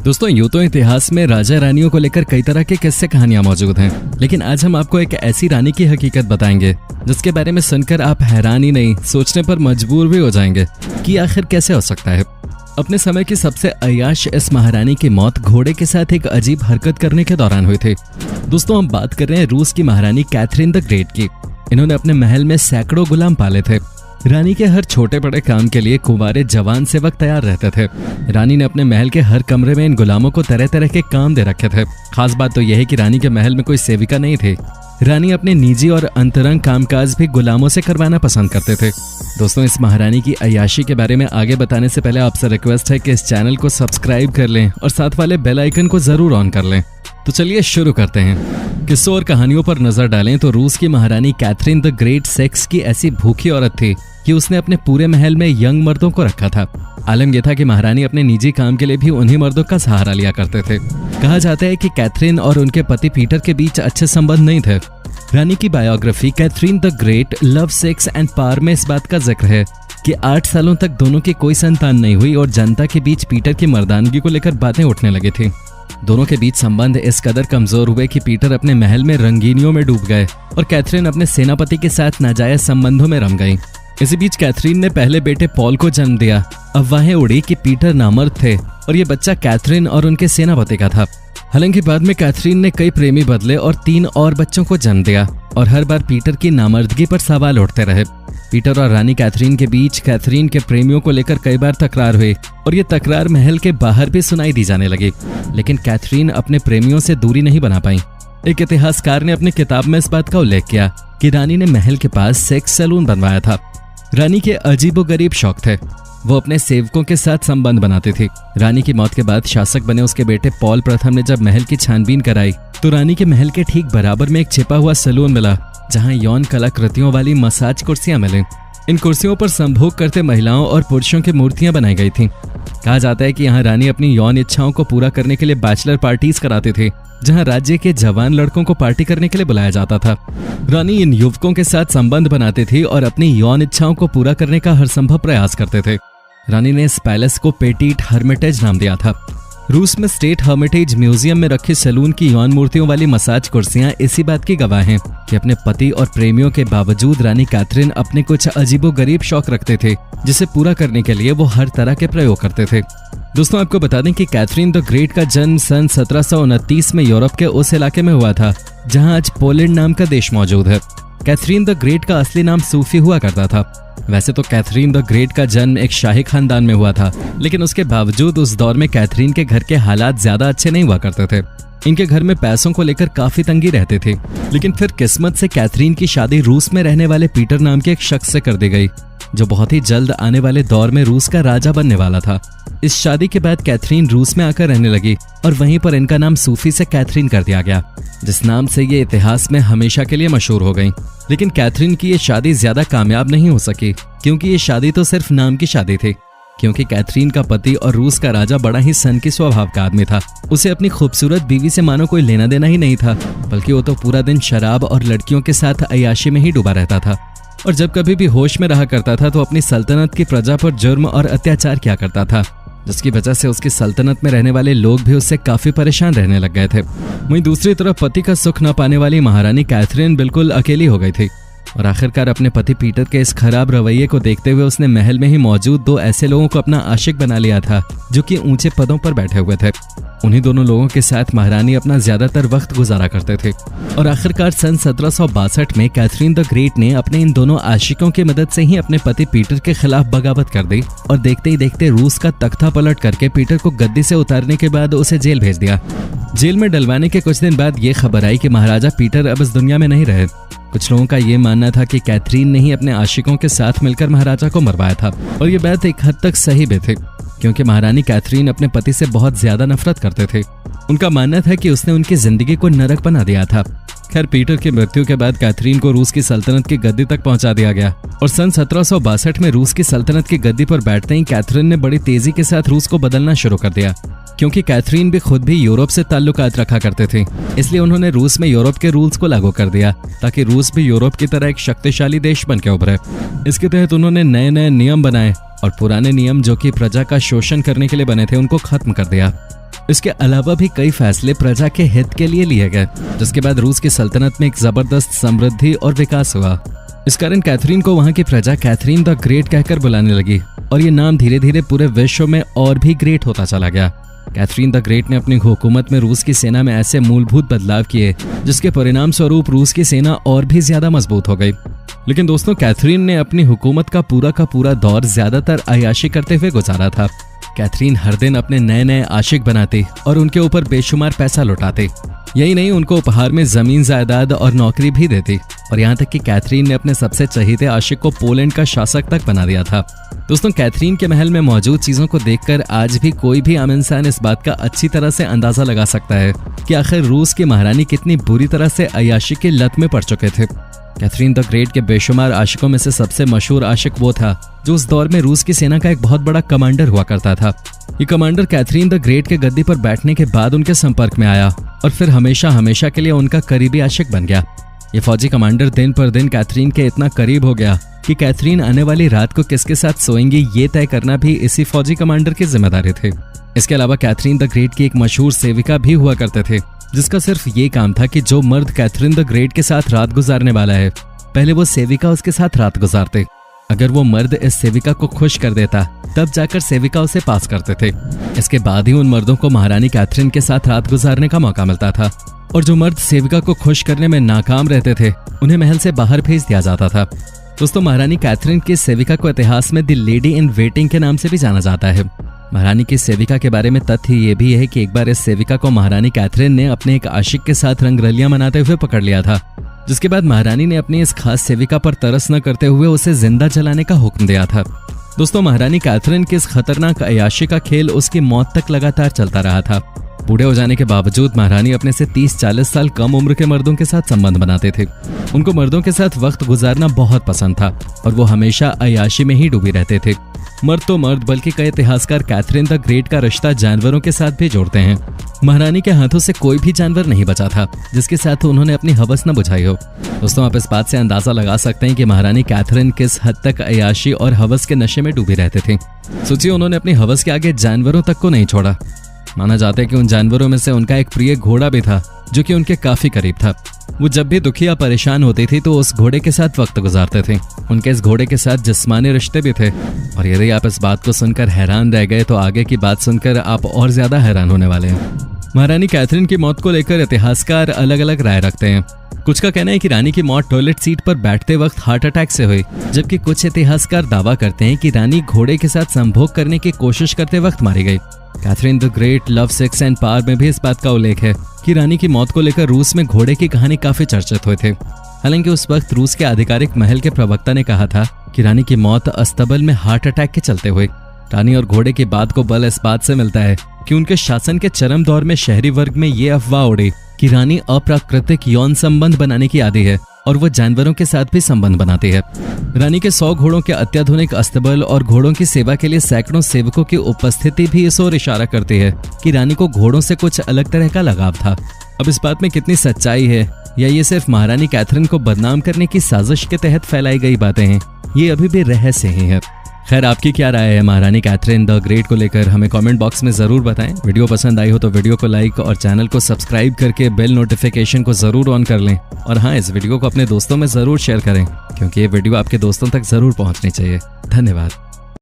दोस्तों, यूं तो इतिहास में राजा रानियों को लेकर कई तरह के किस्से कहानियां मौजूद हैं, लेकिन आज हम आपको एक ऐसी रानी की हकीकत बताएंगे जिसके बारे में सुनकर आप हैरान ही नहीं, सोचने पर मजबूर भी हो जाएंगे कि आखिर कैसे हो सकता है। अपने समय की सबसे अय्याश इस महारानी की मौत घोड़े के साथ एक अजीब हरकत करने के दौरान हुई थी। दोस्तों, हम बात कर रहे हैं रूस की महारानी कैथरीन द ग्रेट की। इन्होंने अपने महल में सैकड़ों गुलाम पाले थे। रानी के हर छोटे बड़े काम के लिए कुंवारे जवान सेवक तैयार रहते थे। रानी ने अपने महल के हर कमरे में इन गुलामों को तरह तरह के काम दे रखे थे। खास बात तो यह है कि रानी के महल में कोई सेविका नहीं थी। रानी अपने निजी और अंतरंग कामकाज भी गुलामों से करवाना पसंद करते थे। दोस्तों, इस महारानी की अय्याशी के बारे में आगे बताने से पहले आपसे रिक्वेस्ट है कि इस चैनल को सब्सक्राइब कर लें और साथ वाले बेल आइकन को जरूर ऑन कर लें। तो चलिए शुरू करते हैं। किस्सों और कहानियों पर नजर डालें तो रूस की महारानी कैथरीन द ग्रेट सेक्स की ऐसी भूखी औरत थी कि उसने अपने पूरे महल में यंग मर्दों को रखा था। आलम यह था कि महारानी अपने निजी काम के लिए भी उन्हीं मर्दों का सहारा लिया करते थे। कहा जाता है कि कैथरीन और उनके पति पीटर के बीच अच्छे संबंध नहीं थे। रानी की biography Catherine the great love sex and power में इस बात का जिक्र है कि 8 सालों तक दोनों की कोई संतान नहीं हुई और जनता के बीच पीटर की मर्दानगी को लेकर बातें उठने लगी थी। दोनों के बीच संबंध इस कदर कमजोर हुए कि पीटर अपने महल में रंगीनियों में डूब गए और कैथरीन अपने सेनापति के साथ नाजायज संबंधों में रम गई। इसी बीच कैथरीन ने पहले बेटे पॉल को जन्म दिया। अफवाहें उड़ी कि पीटर नामर्द थे और ये बच्चा कैथरीन और उनके सेनापति का था। हालांकि बाद में कैथरीन ने कई प्रेमी बदले और 3 और बच्चों को जन्म दिया और हर बार पीटर की नामर्दगी पर सवाल उठते रहे। पीटर और रानी कैथरीन के बीच कैथरीन के प्रेमियों को लेकर कई बार तकरार हुई और ये तकरार महल के बाहर भी सुनाई दी जाने लगी, लेकिन कैथरीन अपने प्रेमियों से दूरी नहीं बना पाई। एक इतिहासकार ने अपनी किताब में इस बात का उल्लेख किया कि रानी ने महल के पास सेक्स सैलून बनवाया था। रानी के अजीबोगरीब शौक थे। वो अपने सेवकों के साथ संबंध बनाती थी। रानी की मौत के बाद शासक बने उसके बेटे पॉल प्रथम ने जब महल की छानबीन कराई तो रानी के महल के ठीक बराबर में एक छिपा हुआ सैलून मिला जहां यौन कलाकृतियों वाली मसाज कुर्सियां मिली। इन कुर्सियों पर संभोग करते महिलाओं और पुरुषों की मूर्तियां बनाई गई थीं। कहा जाता है कि यहाँ रानी अपनी यौन इच्छाओं को पूरा करने के लिए बैचलर पार्टीज कराती थी, जहां राज्य के जवान लड़कों को पार्टी करने के लिए बुलाया जाता था। रानी इन युवकों के साथ संबंध बनाते थे और अपनी यौन इच्छाओं को पूरा करने का हर संभव प्रयास करते थे। रानी ने इस पैलेस को पेटिट हर्मिटेज नाम दिया था। रूस में स्टेट हर्मिटेज म्यूजियम में रखी सैलून की यौन मूर्तियों वाली मसाज कुर्सियां इसी बात की गवाह हैं कि अपने पति और प्रेमियों के बावजूद रानी कैथरीन अपने कुछ अजीबोगरीब शौक रखते थे, जिसे पूरा करने के लिए वो हर तरह के प्रयोग करते थे। दोस्तों, आपको बता दें कि कैथरीन द ग्रेट का जन्म सन 1729 में यूरोप के उस इलाके में हुआ था जहां आज पोलैंड नाम का देश मौजूद है। कैथरीन द ग्रेट का असली नाम सूफी हुआ करता था। वैसे तो कैथरीन द ग्रेट का जन्म एक शाही खानदान में हुआ था, लेकिन उसके बावजूद उस दौर में कैथरीन के घर के हालात ज्यादा अच्छे नहीं हुआ करते थे। इनके घर में पैसों को लेकर काफी तंगी रहती थी। लेकिन फिर किस्मत से कैथरीन की शादी रूस में रहने वाले पीटर नाम के एक शख्स से कर दी गई, जो बहुत ही जल्द आने वाले दौर में रूस का राजा बनने वाला था। इस शादी के बाद कैथरीन रूस में आकर रहने लगी और वहीं पर इनका नाम सूफी से कैथरीन कर दिया गया, जिस नाम से ये इतिहास में हमेशा के लिए मशहूर हो गई। लेकिन कैथरीन की ये शादी ज्यादा कामयाब नहीं हो सकी, क्योंकि ये शादी तो सिर्फ नाम की शादी थी। क्योंकि कैथरीन का पति और रूस का राजा बड़ा ही सनकी स्वभाव का आदमी था। उसे अपनी खूबसूरत बीवी से मानो कोई लेना देना ही नहीं था, बल्कि वो तो पूरा दिन शराब और लड़कियों के साथ अय्याशी में ही डूबा रहता था। और जब कभी भी होश में रहा करता था तो अपनी सल्तनत की प्रजा पर जुर्म और अत्याचार किया करता था, जिसकी वजह से उसकी सल्तनत में रहने वाले लोग भी उससे काफी परेशान रहने लग गए थे। वहीं दूसरी तरफ पति का सुख न पाने वाली महारानी कैथरीन बिल्कुल अकेली हो गई थी और आखिरकार अपने पति पीटर के इस खराब रवैये को देखते हुए उसने महल में ही मौजूद 2 ऐसे लोगों को अपना आशिक बना लिया था जो कि ऊंचे पदों पर बैठे हुए थे। उन्हीं दोनों लोगों के साथ महारानी अपना ज्यादातर वक्त गुजारा करते थे और आखिरकार सन 1762 में कैथरीन द ग्रेट ने अपने इन दोनों आशिकों की मदद से ही अपने पति पीटर के खिलाफ बगावत कर दी और देखते ही देखते रूस का तख्ता पलट करके पीटर को गद्दी से उतारने के बाद उसे जेल भेज दिया। जेल में डलवाने के कुछ दिन बाद ये खबर आई कि महाराजा पीटर अब इस दुनिया में नहीं रहे। कुछ लोगों का ये मानना था कि कैथरीन ने ही अपने आशिकों के साथ मिलकर महाराजा को मरवाया था और ये बात एक हद तक सही भी थी, क्योंकि महारानी कैथरीन अपने पति से बहुत ज्यादा नफरत करते थे। उनका मानना था कि उसने उनकी जिंदगी को नरक बना दिया था। खैर, पीटर की मृत्यु के बाद कैथरीन को रूस की सल्तनत की गद्दी तक पहुंचा दिया गया और सन 1762 में रूस की सल्तनत की गद्दी पर बैठते ही कैथरीन ने बड़ी तेजी के साथ रूस को बदलना शुरू कर दिया। क्योंकि कैथरीन भी खुद भी यूरोप से ताल्लुकात रखा करते थे, इसलिए उन्होंने रूस में यूरोप के रूल्स को लागू कर दिया ताकि रूस भी यूरोप की तरह एक शक्तिशाली देश बन के उभरे। इसके तहत उन्होंने नए नए नियम बनाए और पुराने नियम जो कि प्रजा का शोषण करने के लिए बने थे उनको खत्म कर दिया। इसके अलावा भी कई फैसले प्रजा के हित के लिए लिए गए, जिसके बाद रूस की सल्तनत में एक जबरदस्त समृद्धि और विकास हुआ। इस कारण कैथरीन को वहां की प्रजा कैथरीन द ग्रेट कहकर बुलाने लगी और ये नाम धीरे धीरे पूरे विश्व में और भी ग्रेट होता चला गया। कैथरीन द ग्रेट ने अपनी हुकूमत में रूस की सेना में ऐसे मूलभूत बदलाव किए जिसके परिणाम स्वरूप रूस की सेना और भी ज्यादा मजबूत हो गई। लेकिन दोस्तों, कैथरीन ने अपनी हुकूमत का पूरा दौर ज्यादातर अय्याशी करते हुए गुजारा था। कैथरीन हर दिन अपने नए नए आशिक बनाती और उनके ऊपर बेशुमार पैसा लुटाती। यही नहीं, उनको उपहार में जमीन जायदाद और नौकरी भी देती और यहाँ तक कि कैथरीन ने अपने सबसे चहीते आशिक को पोलैंड का शासक तक बना दिया था। दोस्तों, कैथरीन के महल में मौजूद चीजों को देखकर आज भी कोई भी आम इंसान इस बात का अच्छी तरह से अंदाजा लगा सकता है कि आखिर रूस की महारानी कितनी बुरी तरह से अय्याशी की लत में पड़ चुके थे। कैथरीन द ग्रेट के बेशुमार आशिकों में से सबसे मशहूर आशिक वो था जो उस दौर में रूस की सेना का एक बहुत बड़ा कमांडर हुआ करता था। ये कमांडर कैथरीन द ग्रेट के गद्दी पर बैठने के बाद उनके संपर्क में आया और फिर हमेशा के लिए उनका करीबी आशिक बन गया। ये फौजी कमांडर दिन पर दिन कैथरीन के इतना करीब हो गया कि कैथरीन आने वाली रात को किसके साथ सोएंगी ये तय करना भी इसी फौजी कमांडर की जिम्मेदारी थी। इसके अलावा कैथरीन द ग्रेट की एक मशहूर सेविका भी हुआ करते थे जिसका सिर्फ ये काम था कि जो मर्द कैथरीन द ग्रेट के साथ रात गुजारने वाला है, पहले वो सेविका उसके साथ रात गुजारते। अगर वो मर्द इस सेविका को खुश कर देता तब जाकर सेविका उसे पास करते थे। इसके बाद ही उन मर्दों को महारानी कैथरीन के साथ रात गुजारने का मौका मिलता था और जो मर्द सेविका को खुश करने में नाकाम रहते थे उन्हें महल से बाहर भेज दिया जाता था। दोस्तों, महारानी कैथरीन की सेविका को इतिहास में द लेडी इन वेटिंग के नाम से भी जाना जाता है। महारानी की सेविका के बारे में तथ्य ये भी है कि एक बार इस सेविका को महारानी कैथरीन ने अपने एक आशिक के साथ रंगरलियां मनाते हुए पकड़ लिया था, जिसके बाद महारानी ने अपनी इस खास सेविका पर तरस न करते हुए उसे जिंदा जलाने का हुक्म दिया था। दोस्तों, महारानी कैथरीन की इस खतरनाक अय्याशी का खेल उसकी मौत तक लगातार चलता रहा था। बूढ़े हो जाने के बावजूद महारानी अपने से 30-40 साल कम उम्र के मर्दों के साथ संबंध बनाते थे। उनको मर्दों के साथ वक्त गुजारना बहुत पसंद था और वो हमेशा अय्याशी में ही डूबी रहते थे। मर्द तो मर्द, बल्कि कई इतिहासकार कैथरीन द ग्रेट का रिश्ता जानवरों के साथ भी जोड़ते हैं। महारानी के हाथों से कोई भी जानवर नहीं बचा था जिसके साथ उन्होंने अपनी हवस न बुझाई हो। दोस्तों, आप इस बात से अंदाजा लगा सकते हैं कि महारानी कैथरीन किस हद तक अय्याशी और हवस के नशे में डूबी रहते थे। सोचिए, उन्होंने अपनी हवस के आगे जानवरों तक को नहीं छोड़ा। माना जाता है कि उन जानवरों में से उनका एक प्रिय घोड़ा भी था जो कि उनके काफी करीब था। वो जब भी दुखी या परेशान होती थी तो उस घोड़े के साथ वक्त गुजारते थे। उनके इस घोड़े के साथ जिस्मानी रिश्ते भी थे और यदि आप इस बात को सुनकर हैरान रह गए तो आगे की बात सुनकर आप और ज्यादा हैरान होने वाले हैं। महारानी कैथरीन की मौत को लेकर इतिहासकार अलग अलग राय रखते हैं। कुछ का कहना है कि रानी की मौत टॉयलेट सीट पर बैठते वक्त हार्ट अटैक से हुई, जबकि कुछ इतिहासकार दावा करते हैं कि रानी घोड़े के साथ संभोग करने की कोशिश करते वक्त मारी गई। Catherine the great love, sex and power में भी इस बात का उल्लेख है कि रानी की मौत को लेकर रूस में घोड़े की कहानी काफी चर्चित हुए थे। हालांकि उस वक्त रूस के आधिकारिक महल के प्रवक्ता ने कहा था कि रानी की मौत अस्तबल में हार्ट अटैक के चलते हुई। रानी और घोड़े की बात को बल इस बात से मिलता है कि उनके शासन के चरम दौर में शहरी वर्ग में ये अफवाह उड़ी कि रानी अप्राकृतिक यौन संबंध बनाने की आदी है और वो जानवरों के साथ भी संबंध बनाती है। रानी के 100 घोड़ों के अत्याधुनिक अस्तबल और घोड़ों की सेवा के लिए सैकड़ों सेवकों की उपस्थिति भी इस ओर इशारा करती है कि रानी को घोड़ों से कुछ अलग तरह का लगाव था। अब इस बात में कितनी सच्चाई है या ये सिर्फ महारानी कैथरीन को बदनाम करने की साजिश के तहत फैलाई गई बातें हैं, ये अभी भी रहस्य ही है। खैर, आपकी क्या राय है महारानी कैथरीन द ग्रेट को लेकर, हमें कमेंट बॉक्स में जरूर बताएं। वीडियो पसंद आई हो तो वीडियो को लाइक और चैनल को सब्सक्राइब करके बेल नोटिफिकेशन को जरूर ऑन कर लें। और हाँ, इस वीडियो को अपने दोस्तों में जरूर शेयर करें क्योंकि ये वीडियो आपके दोस्तों तक जरूर पहुंचनी चाहिए। धन्यवाद।